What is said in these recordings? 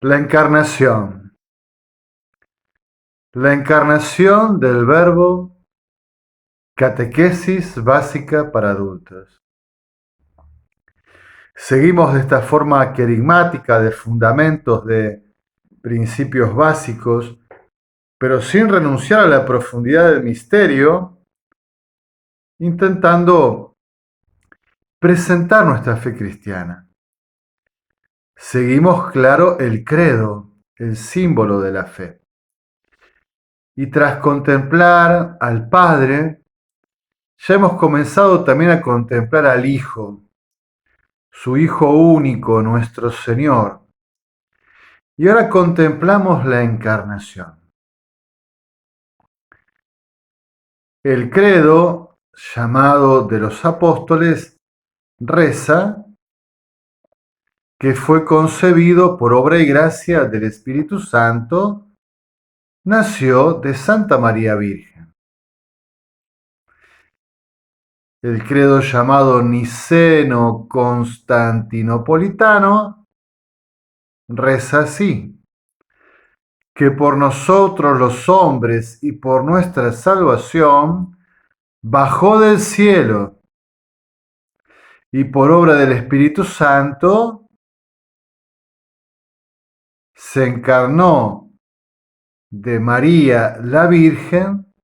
La encarnación. La encarnación del verbo, catequesis básica para adultos. Seguimos de esta forma querigmática de fundamentos, de principios básicos, pero sin renunciar a la profundidad del misterio, intentando presentar nuestra fe cristiana. Seguimos claro el credo, el símbolo de la fe. Y tras contemplar al Padre, ya hemos comenzado también a contemplar al Hijo, su Hijo único, nuestro Señor. Y ahora contemplamos la encarnación. El credo, llamado de los apóstoles, reza que fue concebido por obra y gracia del Espíritu Santo, nació de Santa María Virgen. El credo llamado niceno-constantinopolitano reza así: que por nosotros los hombres y por nuestra salvación bajó del cielo y por obra del Espíritu Santo se encarnó de María la Virgen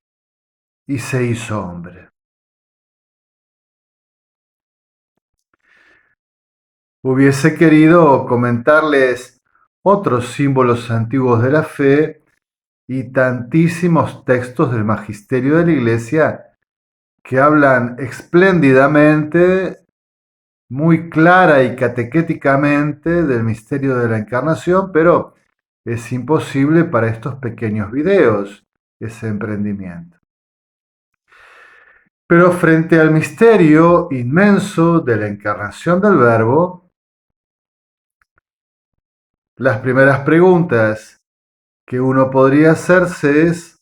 y se hizo hombre. Hubiese querido comentarles otros símbolos antiguos de la fe y tantísimos textos del magisterio de la Iglesia que hablan espléndidamente, muy clara y catequéticamente del misterio de la encarnación, pero es imposible para estos pequeños videos ese emprendimiento. Pero frente al misterio inmenso de la encarnación del Verbo, las primeras preguntas que uno podría hacerse es: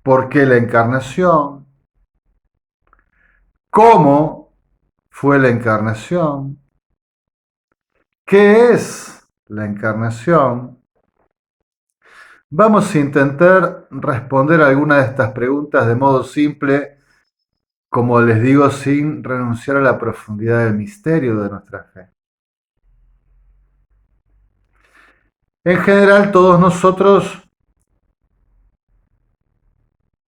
¿por qué la encarnación? ¿Cómo fue la encarnación? ¿Qué es la encarnación? Vamos a intentar responder algunas de estas preguntas de modo simple, como les digo, sin renunciar a la profundidad del misterio de nuestra fe. En general, todos nosotros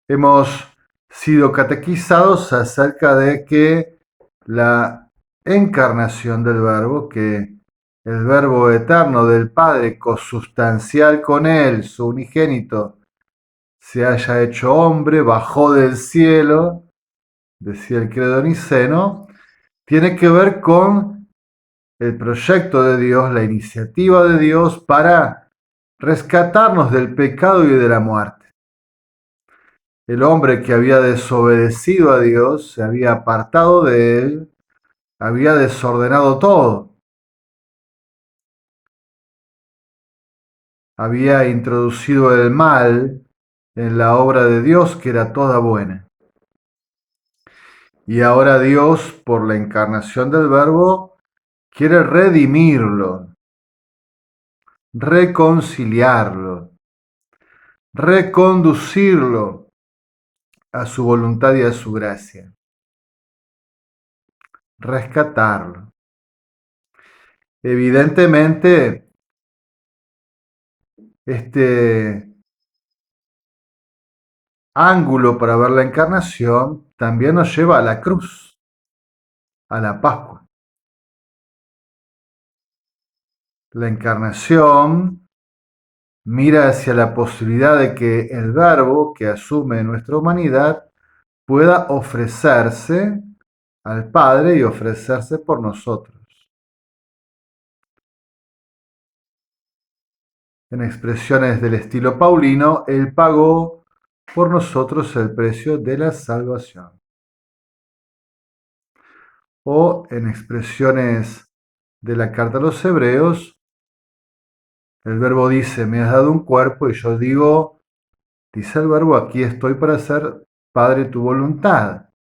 hemos sido catequizados acerca de que la encarnación del Verbo, que el Verbo eterno del Padre, consustancial con Él, su unigénito, se haya hecho hombre, bajó del cielo, decía el credo niceno, tiene que ver con el proyecto de Dios, la iniciativa de Dios para rescatarnos del pecado y de la muerte. El hombre que había desobedecido a Dios, se había apartado de Él, había desordenado todo, había introducido el mal en la obra de Dios que era toda buena. Y ahora Dios, por la encarnación del Verbo, quiere redimirlo, reconciliarlo, reconducirlo a su voluntad y a su gracia, rescatarlo. Evidentemente, este ángulo para ver la encarnación también nos lleva a la cruz, a la Pascua. La encarnación mira hacia la posibilidad de que el Verbo que asume nuestra humanidad pueda ofrecerse al Padre y ofrecerse por nosotros. En expresiones del estilo paulino, Él pagó por nosotros el precio de la salvación. O en expresiones de la carta a los Hebreos, el verbo dice: me has dado un cuerpo, y yo digo, dice el verbo, aquí estoy para hacer, Padre, tu voluntad.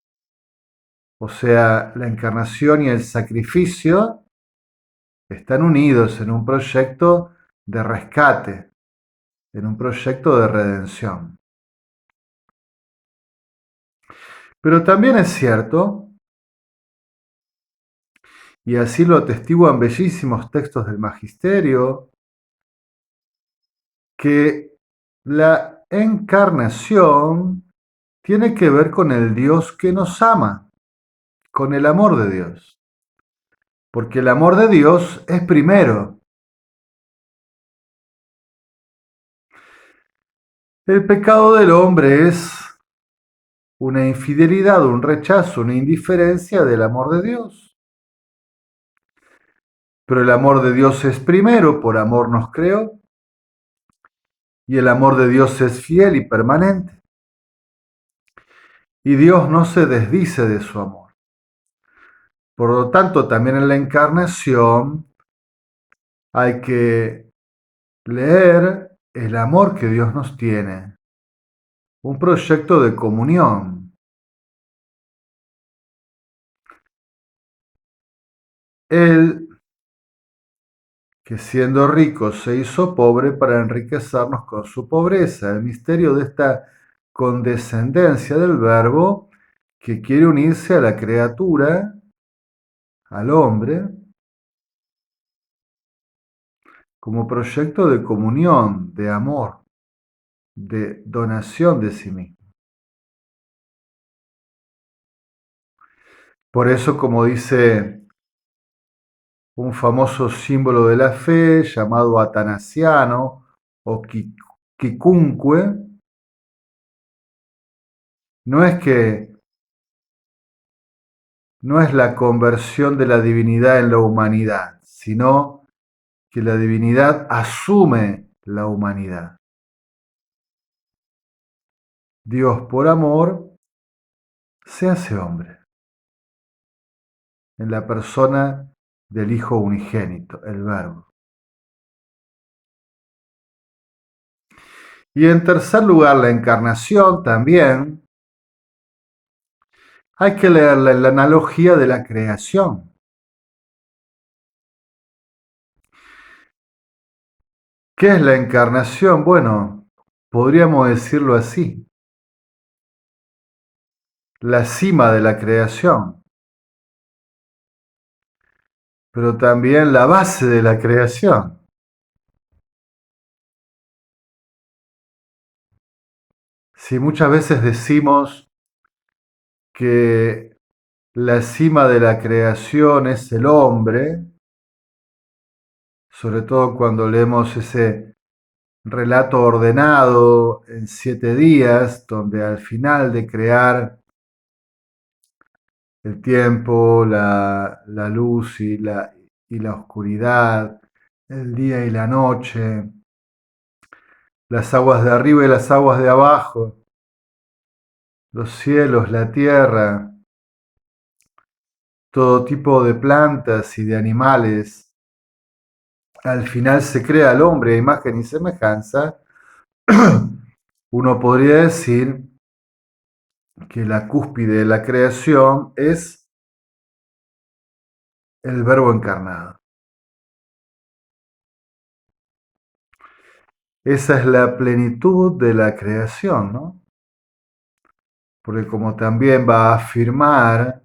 O sea, la encarnación y el sacrificio están unidos en un proyecto de rescate, en un proyecto de redención. Pero también es cierto, y así lo atestiguan bellísimos textos del Magisterio, que la encarnación tiene que ver con el Dios que nos ama, con el amor de Dios. Porque el amor de Dios es primero. El pecado del hombre es una infidelidad, un rechazo, una indiferencia del amor de Dios. Pero el amor de Dios es primero, por amor nos creó, y el amor de Dios es fiel y permanente. Y Dios no se desdice de su amor. Por lo tanto, también en la encarnación hay que leer el amor que Dios nos tiene, un proyecto de comunión. Él, que siendo rico se hizo pobre para enriquecernos con su pobreza, el misterio de esta condescendencia del Verbo que quiere unirse a la criatura, al hombre, como proyecto de comunión, de amor, de donación de sí mismo. Por eso, como dice un famoso símbolo de la fe llamado atanasiano o quicunque, no es que no es la conversión de la divinidad en la humanidad, sino que la divinidad asume la humanidad. Dios por amor se hace hombre en la persona del Hijo unigénito, el Verbo. Y en tercer lugar, la encarnación también hay que leerla en la analogía de la creación. ¿Qué es la encarnación? Bueno, podríamos decirlo así, la cima de la creación, pero también la base de la creación. Si muchas veces decimos que la cima de la creación es el hombre, sobre todo cuando leemos ese relato ordenado en 7 días, donde al final de crear el tiempo, la luz y la oscuridad, el día y la noche, las aguas de arriba y las aguas de abajo, los cielos, la tierra, todo tipo de plantas y de animales. Al final se crea al hombre a imagen y semejanza. Uno podría decir que la cúspide de la creación es el Verbo encarnado. Esa es la plenitud de la creación, ¿no? Porque como también va a afirmar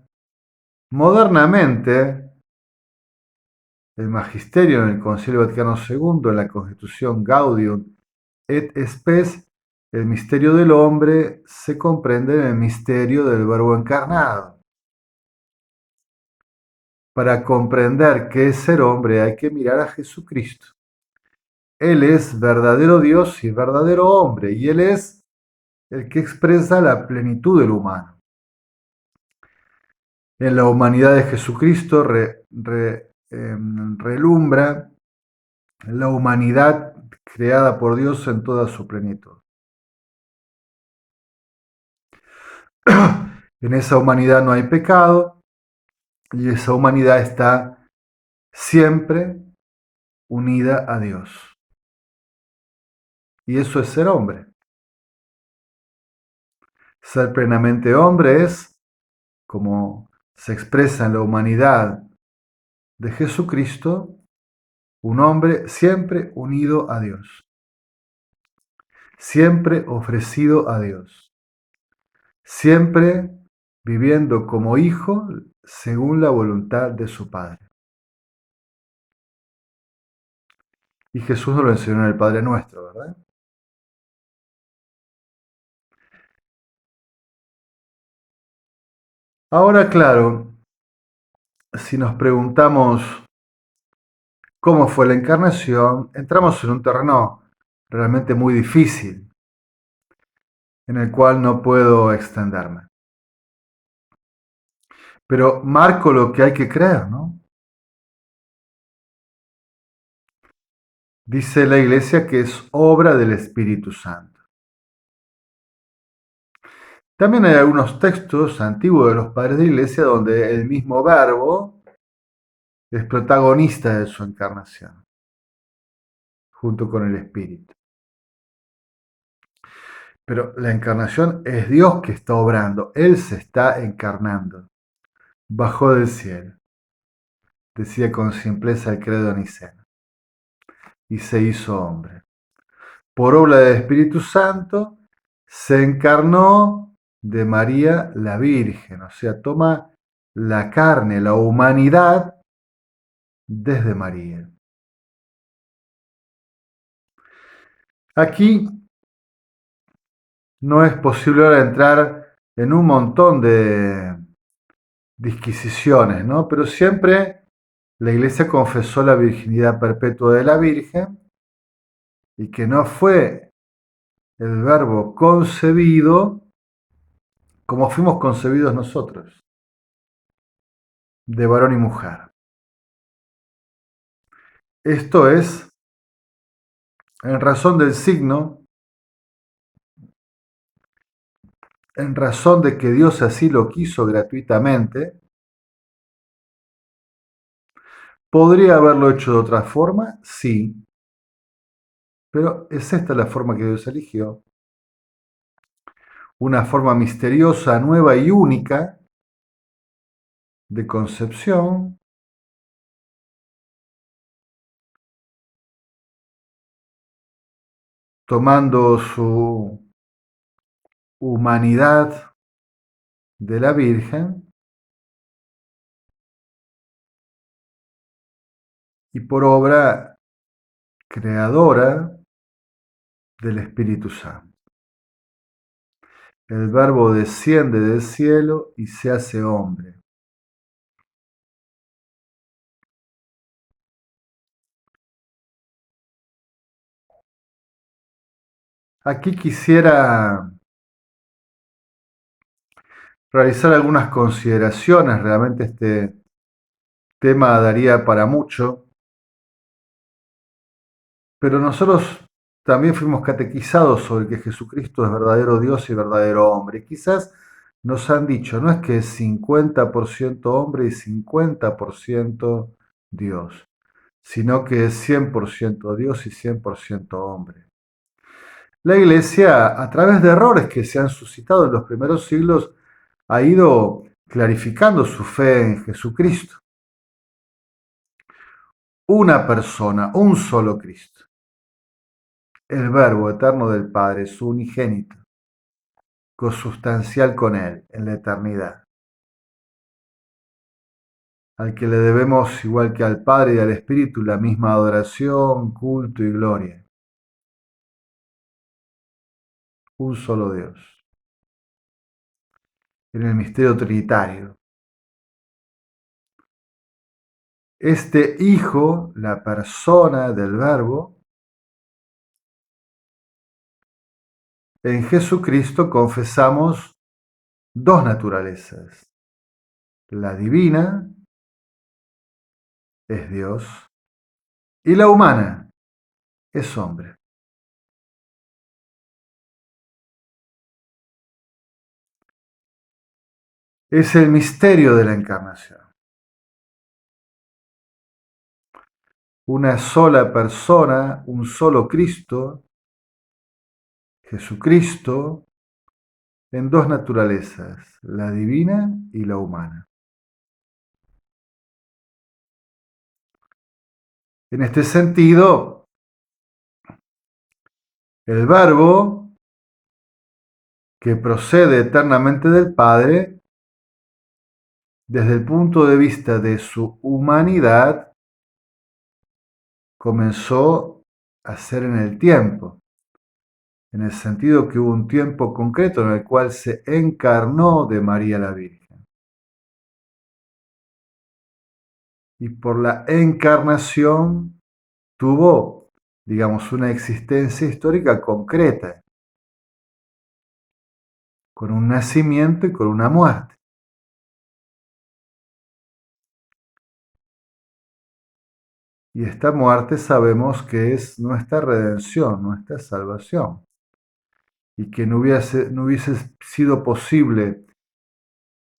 modernamente el Magisterio en el Concilio Vaticano II, en la Constitución Gaudium et Spes, el misterio del hombre se comprende en el misterio del Verbo encarnado. Para comprender qué es ser hombre hay que mirar a Jesucristo. Él es verdadero Dios y verdadero hombre, y Él es el que expresa la plenitud del humano. En la humanidad de Jesucristo relumbra la humanidad creada por Dios en toda su plenitud. En esa humanidad no hay pecado y esa humanidad está siempre unida a Dios. Y eso es ser hombre. Ser plenamente hombre es, como se expresa en la humanidad de Jesucristo, un hombre siempre unido a Dios, siempre ofrecido a Dios, siempre viviendo como hijo según la voluntad de su Padre. Y Jesús nos lo enseñó en el Padre Nuestro, ¿verdad? Ahora, claro, si nos preguntamos cómo fue la encarnación, entramos en un terreno realmente muy difícil, en el cual no puedo extenderme. Pero marco lo que hay que creer, ¿no? Dice la Iglesia que es obra del Espíritu Santo. También hay algunos textos antiguos de los padres de la Iglesia donde el mismo verbo es protagonista de su encarnación, junto con el Espíritu. Pero la encarnación es Dios que está obrando, Él se está encarnando, bajó del cielo, decía con simpleza el credo niceno, y se hizo hombre. Por obra del Espíritu Santo, se encarnó de María la Virgen, o sea, toma la carne, la humanidad desde María. Aquí no es posible ahora entrar en un montón de disquisiciones, ¿no? Pero siempre la Iglesia confesó la virginidad perpetua de la Virgen y que no fue el verbo concebido como fuimos concebidos nosotros, de varón y mujer. Esto es en razón del signo, en razón de que Dios así lo quiso gratuitamente. ¿Podría haberlo hecho de otra forma? Sí, pero es esta la forma que Dios eligió. Una forma misteriosa, nueva y única de concepción, tomando su humanidad de la Virgen y por obra creadora del Espíritu Santo. El Verbo desciende del cielo y se hace hombre. Aquí quisiera realizar algunas consideraciones. Realmente este tema daría para mucho, pero nosotros también fuimos catequizados sobre que Jesucristo es verdadero Dios y verdadero hombre. Quizás nos han dicho, no es que es 50% hombre y 50% Dios, sino que es 100% Dios y 100% hombre. La Iglesia, a través de errores que se han suscitado en los primeros siglos, ha ido clarificando su fe en Jesucristo. Una persona, un solo Cristo, el Verbo eterno del Padre, su unigénito, consustancial con Él en la eternidad, al que le debemos, igual que al Padre y al Espíritu, la misma adoración, culto y gloria. Un solo Dios, en el misterio trinitario. Este Hijo, la persona del Verbo, en Jesucristo confesamos dos naturalezas. La divina es Dios y la humana es hombre. Es el misterio de la encarnación. Una sola persona, un solo Cristo, Jesucristo, en dos naturalezas, la divina y la humana. En este sentido, el Verbo, que procede eternamente del Padre, desde el punto de vista de su humanidad, comenzó a ser en el tiempo, en el sentido que hubo un tiempo concreto en el cual se encarnó de María la Virgen. Y por la encarnación tuvo, digamos, una existencia histórica concreta, con un nacimiento y con una muerte. Y esta muerte sabemos que es nuestra redención, nuestra salvación. Y que no hubiese sido posible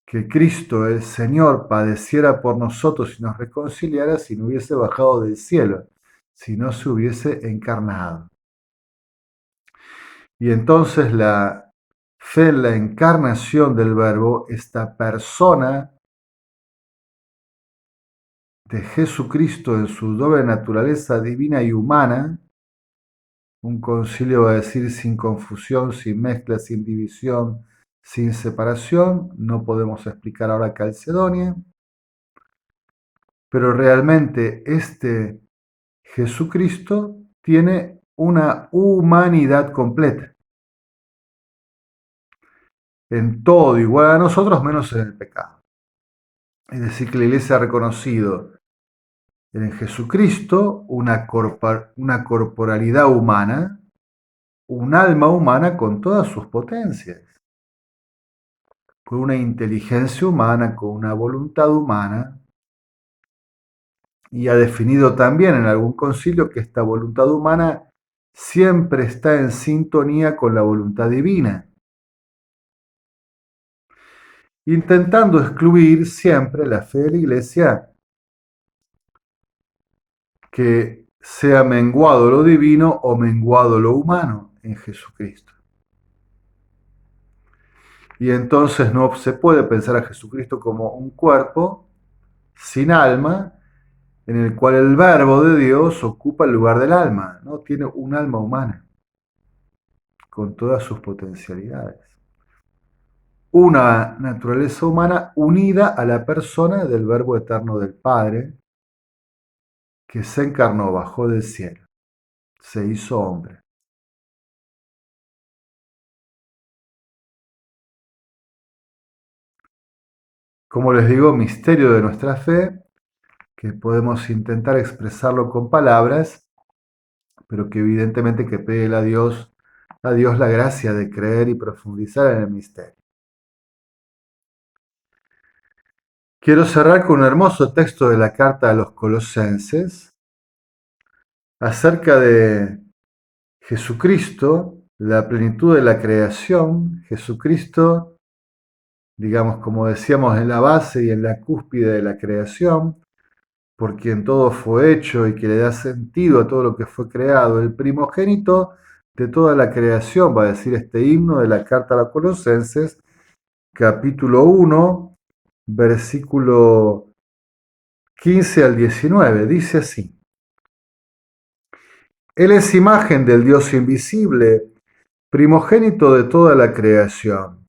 que Cristo, el Señor, padeciera por nosotros y nos reconciliara si no hubiese bajado del cielo, si no se hubiese encarnado. Y entonces la fe en la encarnación del Verbo, esta persona de Jesucristo en su doble naturaleza divina y humana, un concilio va a decir sin confusión, sin mezcla, sin división, sin separación, no podemos explicar ahora Calcedonia, pero realmente este Jesucristo tiene una humanidad completa, en todo igual a nosotros menos en el pecado. Es decir, que la Iglesia ha reconocido en Jesucristo una corporalidad humana, un alma humana con todas sus potencias, con una inteligencia humana, con una voluntad humana, y ha definido también en algún concilio que esta voluntad humana siempre está en sintonía con la voluntad divina, intentando excluir siempre la fe de la Iglesia que sea menguado lo divino o menguado lo humano en Jesucristo. Y entonces no se puede pensar a Jesucristo como un cuerpo sin alma, en el cual el verbo de Dios ocupa el lugar del alma, ¿no? Tiene un alma humana, con todas sus potencialidades. Una naturaleza humana unida a la persona del verbo eterno del Padre, que se encarnó, bajó del cielo, se hizo hombre. Como les digo, misterio de nuestra fe, que podemos intentar expresarlo con palabras, pero que evidentemente que pide a Dios la gracia de creer y profundizar en el misterio. Quiero cerrar con un hermoso texto de la carta a los Colosenses acerca de Jesucristo, la plenitud de la creación, Jesucristo, digamos, como decíamos, en la base y en la cúspide de la creación, por quien todo fue hecho y que le da sentido a todo lo que fue creado, el primogénito de toda la creación, va a decir este himno de la carta a los Colosenses, capítulo 1, versículo 15 al 19, dice así: Él es imagen del Dios invisible, primogénito de toda la creación,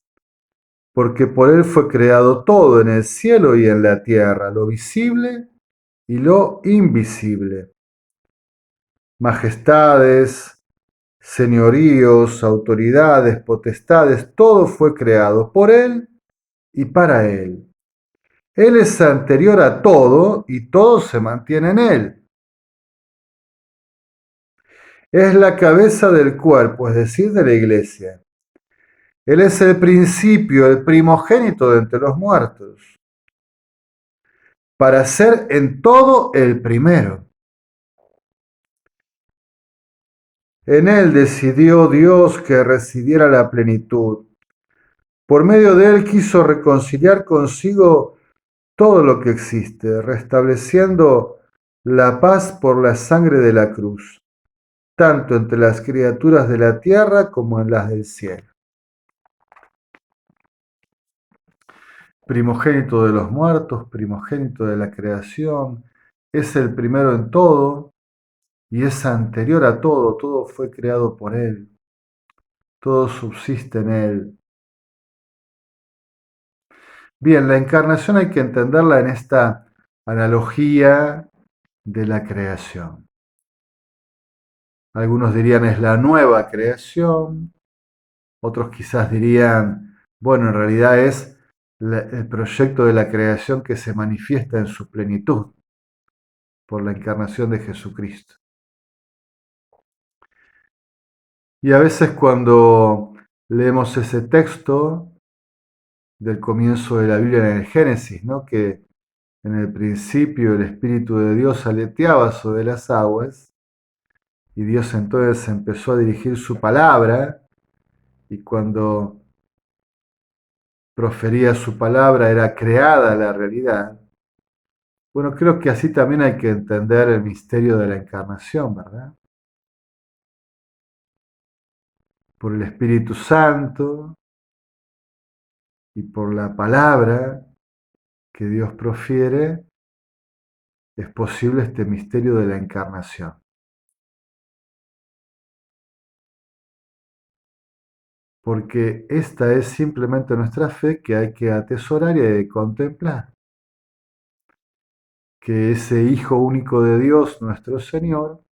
porque por Él fue creado todo en el cielo y en la tierra, lo visible y lo invisible. Majestades, señoríos, autoridades, potestades, todo fue creado por Él y para Él. Él es anterior a todo y todo se mantiene en Él. Es la cabeza del cuerpo, es decir, de la iglesia. Él es el principio, el primogénito de entre los muertos, para ser en todo el primero. En Él decidió Dios que residiera la plenitud. Por medio de Él quiso reconciliar consigo todo lo que existe, restableciendo la paz por la sangre de la cruz, tanto entre las criaturas de la tierra como en las del cielo. Primogénito de los muertos, primogénito de la creación, es el primero en todo, y es anterior a todo, todo fue creado por Él, todo subsiste en Él. Bien, la encarnación hay que entenderla en esta analogía de la creación. Algunos dirían es la nueva creación, otros quizás dirían, bueno, en realidad es el proyecto de la creación que se manifiesta en su plenitud por la encarnación de Jesucristo. Y a veces cuando leemos ese texto del comienzo de la Biblia en el Génesis, ¿no? Que en el principio el Espíritu de Dios aleteaba sobre las aguas y Dios entonces empezó a dirigir su palabra y cuando profería su palabra era creada la realidad. Bueno, creo que así también hay que entender el misterio de la encarnación, ¿verdad? Por el Espíritu Santo y por la palabra que Dios profiere, es posible este misterio de la encarnación. Porque esta es simplemente nuestra fe que hay que atesorar y contemplar. Que ese Hijo único de Dios, nuestro Señor,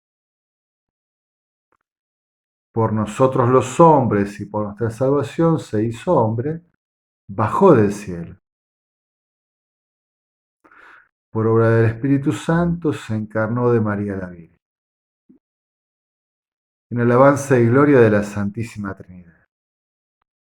por nosotros los hombres y por nuestra salvación se hizo hombre, bajó del cielo. Por obra del Espíritu Santo se encarnó de María la Virgen. En alabanza y gloria de la Santísima Trinidad.